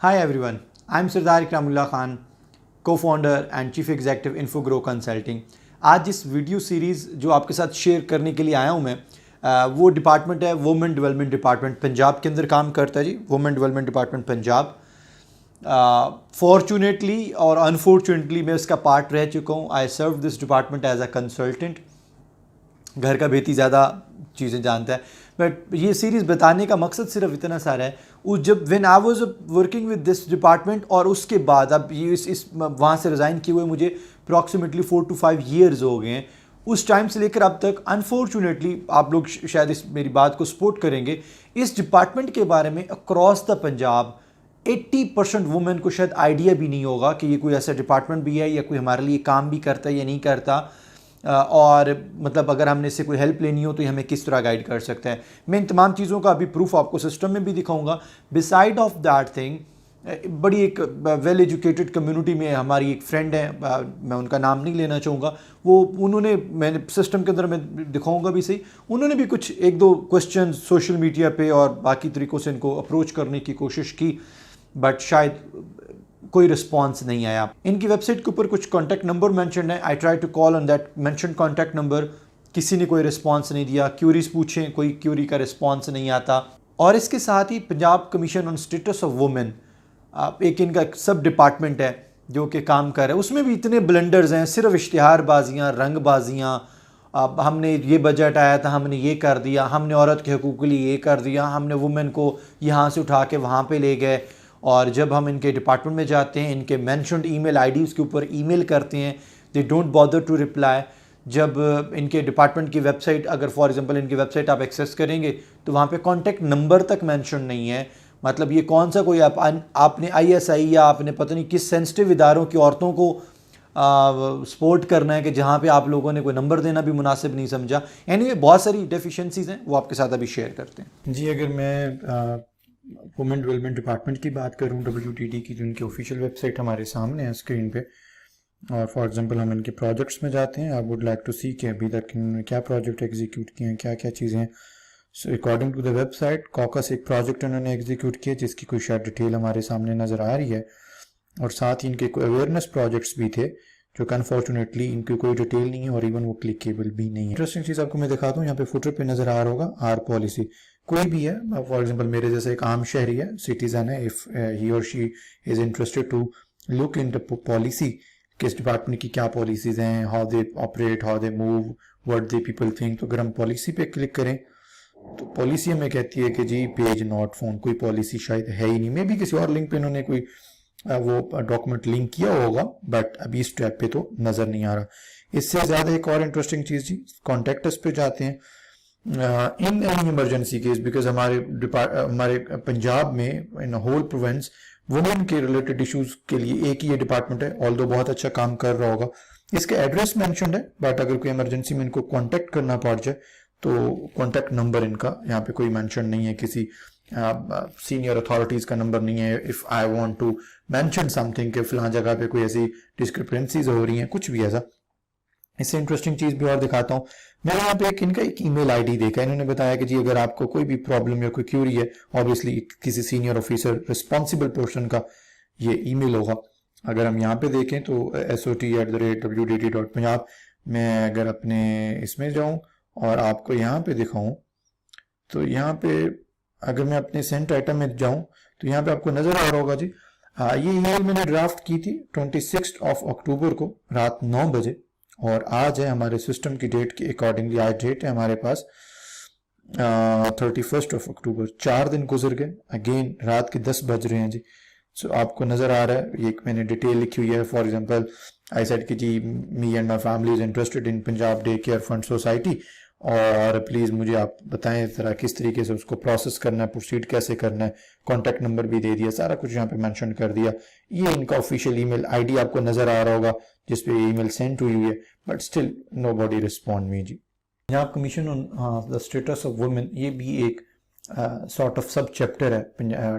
Hi everyone, I'm Sardar Ikramullah Khan, co-founder and chief executive InfoGrow Consulting. आज जिस video series जो आपके साथ शेयर करने के लिए आया हूँ मैं वो डिपार्टमेंट है वुमेन डेवलपमेंट डिपार्टमेंट पंजाब के अंदर काम करता है जी। Women development department Punjab fortunately और अनफॉर्चुनेटली मैं उसका पार्ट रह चुका हूँ। I serve this department as a consultant. घर का बेहती ज़्यादा चीज़ें जानता है, बट ये सीरीज़ बताने का मकसद सिर्फ इतना सारा है उस जब when I was working with this department और उसके बाद अब ये इस वहाँ से रिज़ाइन किए हुए मुझे अप्रॉक्सीमेटली 4 to 5 years हो गए हैं। उस टाइम से लेकर अब तक अनफॉर्चुनेटली आप लोग शायद इस मेरी बात को सपोर्ट करेंगे, इस डिपार्टमेंट के बारे में अक्रॉस द पंजाब 80% वुमेन को शायद आइडिया भी नहीं होगा कि ये कोई ऐसा डिपार्टमेंट भी है या कोई हमारे लिए काम भी करता है या नहीं करता। और मतलब अगर हमने इससे कोई हेल्प लेनी हो तो ये हमें किस तरह गाइड कर सकते हैं। मैं इन तमाम चीज़ों का अभी प्रूफ आपको सिस्टम में भी दिखाऊंगा। बिसाइड ऑफ दैट थिंग बड़ी एक वेल एजुकेटेड कम्युनिटी में हमारी एक फ्रेंड है, मैं उनका नाम नहीं लेना चाहूँगा, वो उन्होंने मैंने सिस्टम के अंदर मैं दिखाऊंगा भी सही, उन्होंने भी कुछ एक दो क्वेश्चन सोशल मीडिया पे और बाकी तरीक़ों से इनको अप्रोच करने की कोशिश की, बट शायद कोई रिस्पॉन्स नहीं आया। इनकी वेबसाइट के ऊपर कुछ कॉन्टैक्ट नंबर मेंशन है, I try to call on that mention contact number, किसी ने कोई रिस्पॉन्स नहीं दिया। क्यूरीज पूछें, कोई क्यूरी का रिस्पॉन्स नहीं आता। और इसके साथ ही Punjab commission on status of women एक इनका सब डिपार्टमेंट है जो कि काम कर रहा है, उसमें भी इतने ब्लंडर्स हैं, सिर्फ इश्तिहारबाजियाँ, रंगबाजियाँ। अब हमने ये बजट आया था, हमने ये कर दिया, हमने औरत के हकूक़ के लिए ये कर दिया, हमने वुमेन को यहाँ से उठा के वहाँ पे ले गए। और जब हम इनके डिपार्टमेंट में जाते हैं, इनके मेंशन्ड ईमेल आईडीज़ के ऊपर ईमेल करते हैं, they don't bother to reply. जब इनके डिपार्टमेंट की वेबसाइट, अगर फॉर एग्जांपल इनकी वेबसाइट आप एक्सेस करेंगे तो वहाँ पे कॉन्टैक्ट नंबर तक मेंशन नहीं है। मतलब ये कौन सा कोई आपने ISI या आपने पता नहीं किस सेंसिटिव इदारों की औरतों को सपोर्ट करना है कि जहाँ पे आप लोगों ने कोई नंबर देना भी मुनासिब नहीं समझा। एनीवे बहुत सारी डेफिशिएंसीज हैं, वो आपके साथ अभी शेयर करते हैं जी। अगर मैं वुमेन डेवलपमेंट डिपार्टमेंट की बात करूं, WDD की, जो उनकी ऑफिशियल वेबसाइट हमारे सामने है स्क्रीन पे, और फॉर एग्जांपल हम इनके प्रोजेक्ट्स में जाते हैं, आई वुड लाइक टू सी कि अभी तक इन्होंने क्या प्रोजेक्ट एग्जीक्यूट किए हैं, क्या क्या चीज़ें हैं। So according to the website, caucus एक प्रोजेक्ट इन्होंने एग्जीक्यूट किया जिसकी कोई शायद डिटेल हमारे सामने नज़र आ रही है, और साथ ही इनके कोई अवेयरनेस प्रोजेक्ट्स भी थे जो कि अनफॉर्चुनेटली इनकी कोई डिटेल नहीं है और इवन वो क्लिकेबल भी नहीं है। इंटरेस्टिंग चीज़ आपको मैं दिखाता हूँ, यहाँ पे फुटर पे नज़र आ रहा होगा आर पॉलिसी। कोई भी है, फॉर एग्जांपल मेरे जैसे एक आम शहरी है, सिटीजन है, इफ ही और she is interested to look in the policy, किस डिपार्टमेंट की क्या पॉलिसीज हैं, how they operate, how they move, what they people think. तो अगर हम पॉलिसी पे क्लिक करें तो पॉलिसी हमें कहती है कि जी पेज नॉट फाउंड, कोई पॉलिसी शायद है ही नहीं। मे भी किसी और लिंक पे इन्होंने कोई वो डॉक्यूमेंट लिंक किया होगा, बट अभी इस टैब पे तो नजर नहीं आ रहा। इससे ज्यादा एक और इंटरेस्टिंग चीज जी, कॉन्टेक्ट अस पे जाते हैं in any emergency case, because हमारे पंजाब में इन होल प्रोविंस वुमेन के रिलेटेड इश्यूज के लिए एक ही ये डिपार्टमेंट है, ऑल्दो बहुत अच्छा काम कर रहा होगा। इसका एड्रेस मेंशन्ड है, बट अगर कोई इमरजेंसी में इनको कांटेक्ट करना पड़ जाए तो कॉन्टैक्ट नंबर इनका यहाँ पे कोई मेंशन नहीं है, किसी सीनियर अथॉरिटीज का नंबर नहीं है। If I want to mention something कि फलां जगह पे कोई ऐसी डिस्क्रिपेंसीज हो रही हैं, कुछ भी ऐसा। इससे इंटरेस्टिंग चीज भी और दिखाता हूँ। मैंने यहाँ पे इनका एक ईमेल आईडी देखा, इन्होंने बताया कि जी अगर आपको कोई भी प्रॉब्लम या कोई क्यूरी है, ऑब्वियसली किसी सीनियर ऑफिसर रिस्पॉन्सिबल पर्सन का ये ईमेल होगा। अगर हम यहाँ पे देखें तो SOT@wdd.punjab, मैं अगर अपने इसमें जाऊँ और आपको यहाँ पे दिखाऊं तो यहाँ पे अगर मैं अपने सेंट आइटम में जाऊं तो यहाँ पे आपको नजर आ रहा होगा जी, ये ईमेल मैंने ड्राफ्ट की थी 26 अक्टूबर को रात 9 बजे, और आज है हमारे सिस्टम की डेट के अकॉर्डिंगली, आज डेट है हमारे पास 31 अक्टूबर। 4 दिन गुजर गए, अगेन रात के 10 बज रहे हैं जी। सो आपको नजर आ रहा है, एक मैंने डिटेल लिखी हुई है। फॉर एग्जांपल आई सेड कि जी me and my family is interested in Punjab day care fund society, और प्लीज मुझे आप बताएं जरा किस तरीके से उसको प्रोसेस करना है, प्रोसीड कैसे करना है। कॉन्टैक्ट नंबर भी दे दिया, सारा कुछ यहाँ पे मेंशन कर दिया। ये इनका ऑफिशियल ईमेल आईडी आपको नजर आ रहा होगा जिसपे ईमेल सेंड हुई है, but still nobody respond me जी। Punjab commission on the status of women, ये भी एक सॉर्ट ऑफ सब चैप्टर है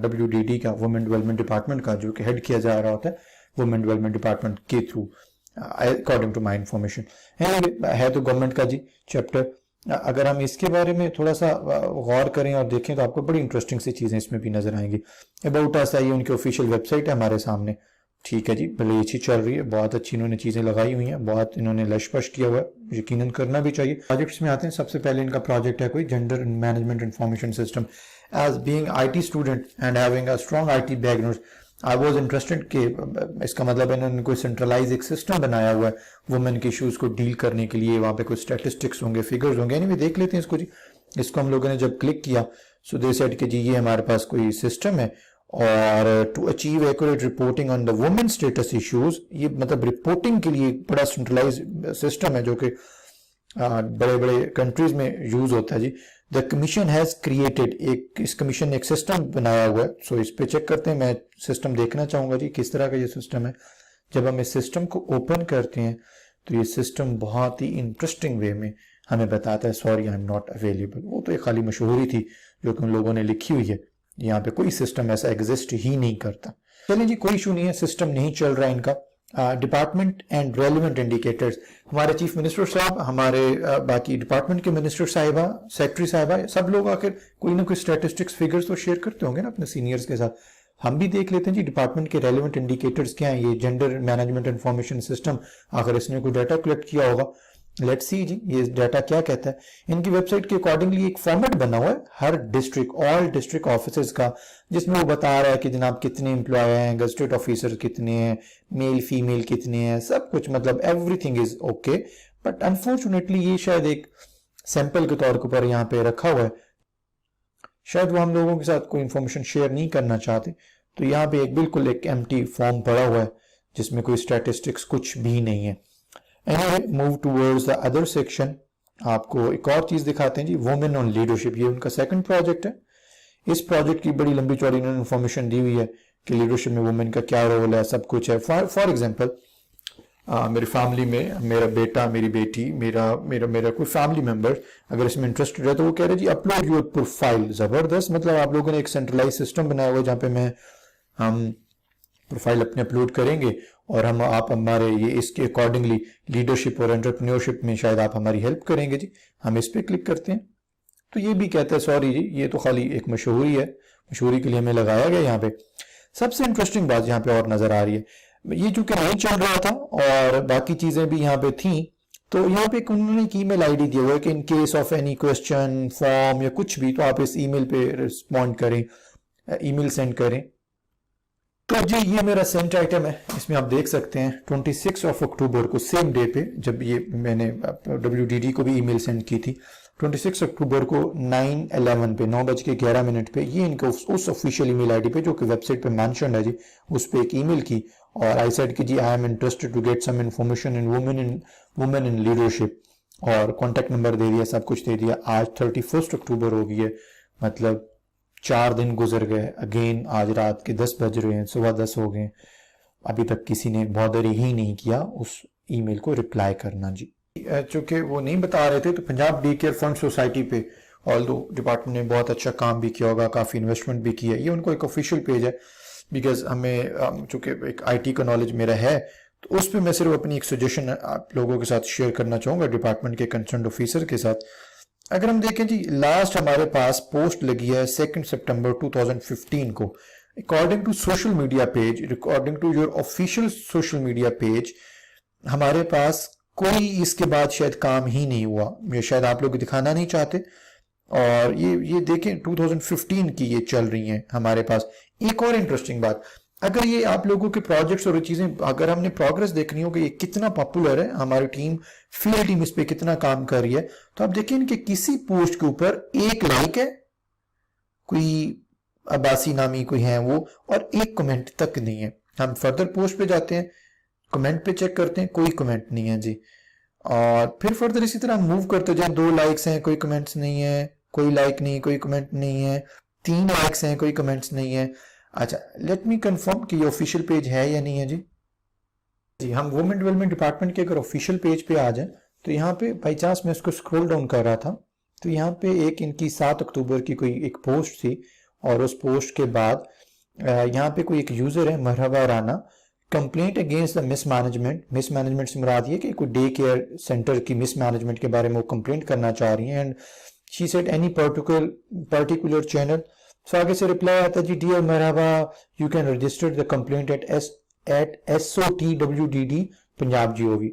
WDD का, वुमेन डेवलपमेंट डिपार्टमेंट का, जो कि हेड किया जा रहा होता है वुमेन डेवलपमेंट डिपार्टमेंट के through, according to my information. है तो गवर्नमेंट का जी चैप्टर, अगर हम इसके बारे में थोड़ा सा गौर करें और देखें तो आपको बड़ी इंटरेस्टिंग सी चीज़ें इसमें भी नजर आएंगी। अबाउट अस है, ये उनकी ऑफिशियल वेबसाइट है हमारे सामने, ठीक है जी, भले अच्छी चल रही है, बहुत अच्छी इन्होंने चीज़ें लगाई हुई हैं, बहुत इन्होंने लशपश किया हुआ है, यकीनन करना भी चाहिए। प्रोजेक्ट्स में आते हैं, सबसे पहले इनका प्रोजेक्ट है कोई gender management information system. As being IT student and having a strong IT background, I was interested कि इसका मतलब इन्होंने कोई सेंट्रलाइज एक सिस्टम बनाया हुआ है वुमेन के इशूज़ को डील करने के लिए, वहाँ पे कोई स्टैटिस्टिक्स होंगे, फिगर्स होंगे, यानी देख लेते हैं इसको जी। इसको हम लोगों ने जब क्लिक किया सो दे सेड कि जी ये हमारे पास कोई सिस्टम है, और to achieve accurate reporting on the women status issues, ये मतलब रिपोर्टिंग के लिए बड़ा सेंट्रलाइज सिस्टम है जो कि बड़े बड़े कंट्रीज में यूज होता है जी। द कमीशन हैज क्रिएटेड, एक इस कमीशन ने एक सिस्टम बनाया हुआ है। सो इस पे चेक करते हैं, मैं सिस्टम देखना चाहूंगा जी किस तरह का ये सिस्टम है। जब हम इस सिस्टम को ओपन करते हैं तो ये सिस्टम बहुत ही इंटरेस्टिंग वे में हमें बताता है sorry I am not available. वो तो एक खाली मशहूरी थी जो कि उन लोगों ने लिखी हुई है, यहाँ पे कोई सिस्टम ऐसा एग्जिस्ट ही नहीं करता। चलिए जी, कोई इशू नहीं है, सिस्टम नहीं चल रहा है इनका। डिपार्टमेंट एंड रेलिवेंट इंडिकेटर्स, हमारे चीफ मिनिस्टर साहब, हमारे बाकी डिपार्टमेंट के मिनिस्टर साहिबा, सेक्रेटरी साहिबा, सब लोग आखिर कोई ना कोई स्टैटिस्टिक्स फिगर्स तो शेयर करते होंगे ना अपने सीनियर्स के साथ। हम भी देख लेते हैं जी डिपार्टमेंट के रेलिवेंट इंडिकेटर्स क्या हैं। ये जेंडर मैनेजमेंट इंफॉर्मेशन सिस्टम, आखिर इसने कोई डाटा कलेक्ट किया होगा। लेट्स सी जी ये डाटा क्या कहता है। इनकी वेबसाइट के अकॉर्डिंगली एक फॉर्मेट बना हुआ है हर डिस्ट्रिक्ट, ऑल डिस्ट्रिक्ट ऑफिसर्स का, जिसमें वो बता रहा है कि जनाब कितने एम्प्लॉय हैं, गजटेड ऑफिसर कितने हैं, मेल फीमेल कितने हैं, सब कुछ, मतलब everything is okay. But unfortunately ये शायद एक सैंपल के तौर के ऊपर यहाँ पे रखा हुआ है, शायद वो हम लोगों के साथ कोई इंफॉर्मेशन शेयर नहीं करना चाहते। तो यहाँ पे एक बिल्कुल एक एम्प्टी फॉर्म पड़ा हुआ है जिसमें कोई स्टैटिस्टिक्स कुछ भी नहीं है। Anyway, move towards the other section। आपको एक और चीज दिखाते हैं जी, वुमेन ऑन लीडरशिप, ये उनका सेकंड प्रोजेक्ट है। इस प्रोजेक्ट की बड़ी लंबी चौड़ी इन्होंने इन्फॉर्मेशन दी हुई है कि लीडरशिप में वुमेन का क्या रोल है, सब कुछ है। फॉर एग्जांपल मेरी फैमिली में मेरा बेटा, मेरी बेटी, मेरा मेरा मेरा कोई फैमिली मेंबर अगर इसमें इंटरेस्टेड है तो वो कह रहे जी अपलोड योर प्रोफाइल। जबरदस्त, मतलब आप लोगों ने एक सेंट्रलाइज सिस्टम बनाया हुआ है जहाँ पे हम प्रोफाइल अपने अपलोड करेंगे और आप हमारे ये इसके अकॉर्डिंगली लीडरशिप और एंटरप्रेन्योरशिप में शायद आप हमारी हेल्प करेंगे जी। हम इस पे क्लिक करते हैं तो ये भी कहता है सॉरी जी ये तो खाली एक मशहूरी है, मशहूरी के लिए हमें लगाया गया। यहाँ पे सबसे इंटरेस्टिंग बात यहाँ पे और नजर आ रही है, ये चूंकि नहीं चल रहा था और बाकी चीजें भी यहाँ पे थी, तो यहाँ पे उन्होंने एक ईमेल आईडी दिया हुआ है कि in case of any question, form या कुछ भी, तो आप इस ईमेल पे रिस्पॉन्ड करें, ईमेल सेंड करें। तो जी ये मेरा सेंट आइटम है, इसमें आप देख सकते हैं 26 अक्टूबर को, सेम डे पे जब ये मैंने WDD को भी ईमेल सेंड की थी, 26 अक्टूबर को 9:11 पे 9:11 पे ये इनको उस ऑफिशियल ईमेल आईडी पे जो कि वेबसाइट पे मेंशन है जी, उस पे एक ईमेल की और आई सेड कि जी I am interested to get some information in women in leadership, और कॉन्टेक्ट नंबर दे दिया, सब कुछ दे दिया। आज 31 अक्टूबर हो गई है, मतलब 4 दिन गुजर गए। अगेन आज रात के 10 बज रहे हैं, सुबह 10 हो गए, अभी तक किसी ने बॉदर ही नहीं किया उस ईमेल को रिप्लाई करना जी। चूंकि वो नहीं बता रहे थे तो Punjab day care fund society पे ऑल्दो डिपार्टमेंट ने बहुत अच्छा काम भी किया होगा, काफ़ी इन्वेस्टमेंट भी किया, ये उनको एक ऑफिशियल पेज है। बिकॉज हमें चूंकि एक IT का नॉलेज मेरा है तो उस पर मैं सिर्फ अपनी एक सजेशन आप लोगों के साथ शेयर करना चाहूँगा डिपार्टमेंट के कंसर्न ऑफिसर के साथ। अगर हम देखें जी लास्ट हमारे पास पोस्ट लगी है 2 सितंबर 2015 को, according to social media page, according to your official social media page, हमारे पास कोई इसके बाद शायद काम ही नहीं हुआ। ये शायद आप लोग दिखाना नहीं चाहते, और ये देखें 2015 की ये चल रही हैं हमारे पास। एक और इंटरेस्टिंग बात, अगर ये आप लोगों के प्रोजेक्ट्स और चीजें, अगर हमने प्रोग्रेस देखनी हो कि ये कितना पॉपुलर है, हमारी टीम, फील्ड टीम इस पे कितना काम कर रही है, तो आप देखिए इनके किसी पोस्ट के ऊपर 1 लाइक है, कोई अब्बासी नामी कोई है वो, और 1 कमेंट तक नहीं है। हम फर्दर पोस्ट पे जाते हैं, कमेंट पे चेक करते हैं, कोई कमेंट नहीं है जी। और फिर फर्दर इसी तरह मूव करते जाए, 2 लाइक्स हैं, कोई कमेंट्स नहीं है, कोई लाइक नहीं, कोई कमेंट नहीं है, 3 लाइक्स हैं, कोई कमेंट्स नहीं है। अच्छा, लेट मी कंफर्म कि ये ऑफिशियल पेज है या नहीं है जी। जी हम वुमेन डेवलपमेंट डिपार्टमेंट के अगर ऑफिशियल पेज पे आ जाए तो यहाँ पे बाई चांस मैं इसको स्क्रॉल डाउन कर रहा था तो यहाँ पे एक इनकी 7 अक्टूबर की कोई एक पोस्ट थी, और उस पोस्ट के बाद यहाँ पे कोई एक यूजर है Marhaba Rana, complaint against the mismanagement से मुराद ये कि कोई डे केयर सेंटर की मिसमैनेजमेंट के बारे में वो कंप्लेंट करना चाह रही हैं। And she said any particular channel. So आगे से रिप्लाई आता है जी, dear Marhaba, you can register the complaint at SOTWDD Punjab GOV।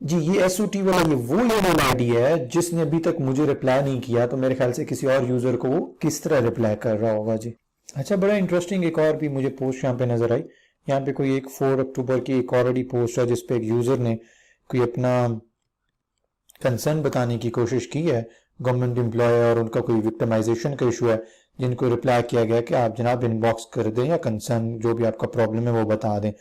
जी ये SOT वाला वो ईमेल आईडी है जिसने अभी तक मुझे रिप्लाई नहीं किया, तो मेरे ख्याल से किसी और यूजर को वो किस तरह रिप्लाई कर रहा होगा जी। अच्छा, बड़ा इंटरेस्टिंग एक और भी मुझे पोस्ट यहाँ पे नजर आई। यहाँ पे कोई एक 4 अक्टूबर की एक ऑलरेडी पोस्ट है जिसपे एक यूजर ने कोई अपना कंसर्न बताने की कोशिश की है गवर्नमेंट एम्प्लॉय और उनका कोई विक्टिमाइजेशन का इशू है, जिनको रिप्लाई किया गया कि आप जनाब इनबॉक्स कर दें या कंसर्न जो भी आपका प्रॉब्लम है वो बता दें।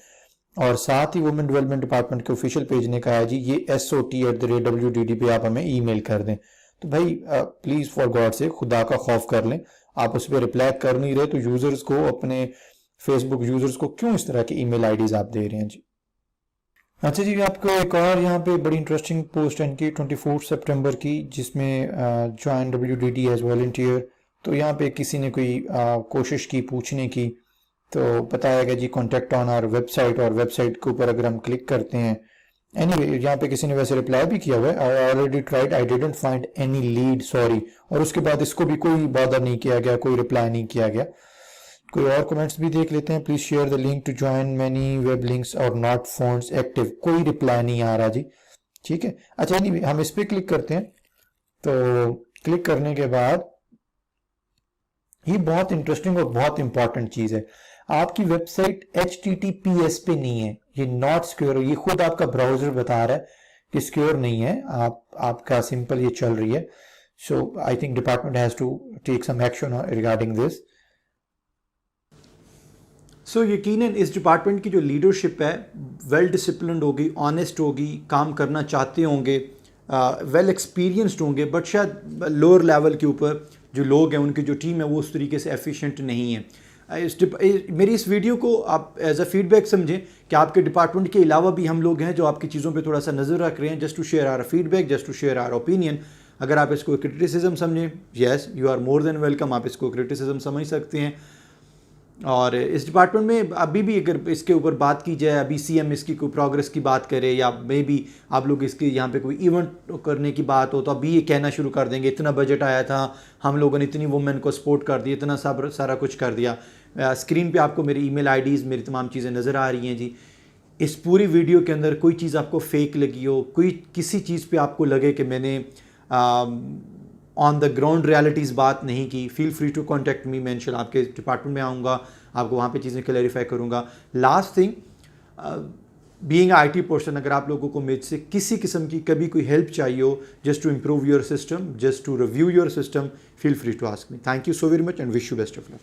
और साथ ही वुमेन डेवलपमेंट डिपार्टमेंट के ऑफिशियल पेज ने कहा है जी ये SOT@WDD पे आप हमें ईमेल कर दें। तो भाई प्लीज फॉर गॉड से खुदा का खौफ कर लें, आप उस पर रिप्लाई कर नहीं रहे तो यूजर्स को, अपने फेसबुक यूजर्स को क्यों इस तरह की ईमेल आईडीज आप दे रहे हैं जी। अच्छा जी, आपको एक और यहाँ पे बड़ी इंटरेस्टिंग पोस्ट है इनकी 24 सितंबर की, जिसमें ज्वाइन WDD एज वॉलंटियर। तो यहाँ पे किसी ने कोई कोशिश की पूछने की, तो बताया गया जी कॉन्टेक्ट ऑन आवर वेबसाइट, और वेबसाइट के ऊपर अगर हम क्लिक करते हैं, एनीवे यहाँ पे किसी ने वैसे रिप्लाई भी किया हुआ है, I already tried, I didn't find any lead, sorry. और उसके बाद इसको भी कोई बॉदर नहीं किया गया, कोई रिप्लाई नहीं किया गया। कोई और कमेंट्स भी देख लेते हैं। Please share the link to join many web links और नॉट फोन्स एक्टिव, कोई रिप्लाई नहीं आ रहा जी, ठीक है। अच्छा एनीवे हम इस पे क्लिक करते हैं, तो क्लिक करने के बाद ये बहुत इंटरेस्टिंग और बहुत इंपॉर्टेंट चीज है, आपकी वेबसाइट HTTPS पे नहीं है, ये नॉट सिक्योर, ये खुद आपका ब्राउजर बता रहा है कि सिक्योर नहीं है, आपका सिंपल ये चल रही है। So I think department has to take some action regarding this. So यकीनन इस डिपार्टमेंट की जो लीडरशिप है वेल डिसिप्लिन्ड होगी, ऑनेस्ट होगी, काम करना चाहते होंगे, वेल एक्सपीरियंस्ड होंगे, बट शायद लोअर लेवल के ऊपर जो लोग हैं उनकी जो टीम है वो उस तरीके से एफिशिएंट नहीं है। मेरी इस वीडियो को आप एज अ फीडबैक समझें कि आपके डिपार्टमेंट के अलावा भी हम लोग हैं जो आपकी चीज़ों पे थोड़ा सा नज़र रख रहे हैं, just to share our feedback, just to share our opinion. अगर आप इसको क्रिटिसिज्म समझें, yes you are more than welcome, आप इसको क्रिटिसिज्म समझ सकते हैं। और इस डिपार्टमेंट में अभी भी अगर इसके ऊपर बात की जाए, अभी CM इसकी कोई प्रोग्रेस की बात करे, या मे बी आप लोग इसके यहाँ पे कोई इवेंट करने की बात हो, तो अभी ये कहना शुरू कर देंगे इतना बजट आया था, हम लोगों ने इतनी वुमेन को सपोर्ट कर दिया, इतना सारा कुछ कर दिया। स्क्रीन पे आपको मेरी ईमेल IDs, मेरी तमाम चीज़ें नज़र आ रही हैं जी। इस पूरी वीडियो के अंदर कोई चीज़ आपको फेक लगी हो, कोई किसी चीज़ पे आपको लगे कि मैंने ऑन द ग्राउंड रियलिटीज़ बात नहीं की, feel free to contact me, मैं इंशाल्लाह आपके डिपार्टमेंट में आऊँगा, आपको वहाँ पे चीज़ें क्लैरिफाई करूँगा। Last thing, being IT person, अगर आप लोगों को मुझसे किसी किस्म की कभी कोई हेल्प चाहिए हो, just to improve your system, just to review your system, feel free to ask me. Thank you so very much and wish you best of luck.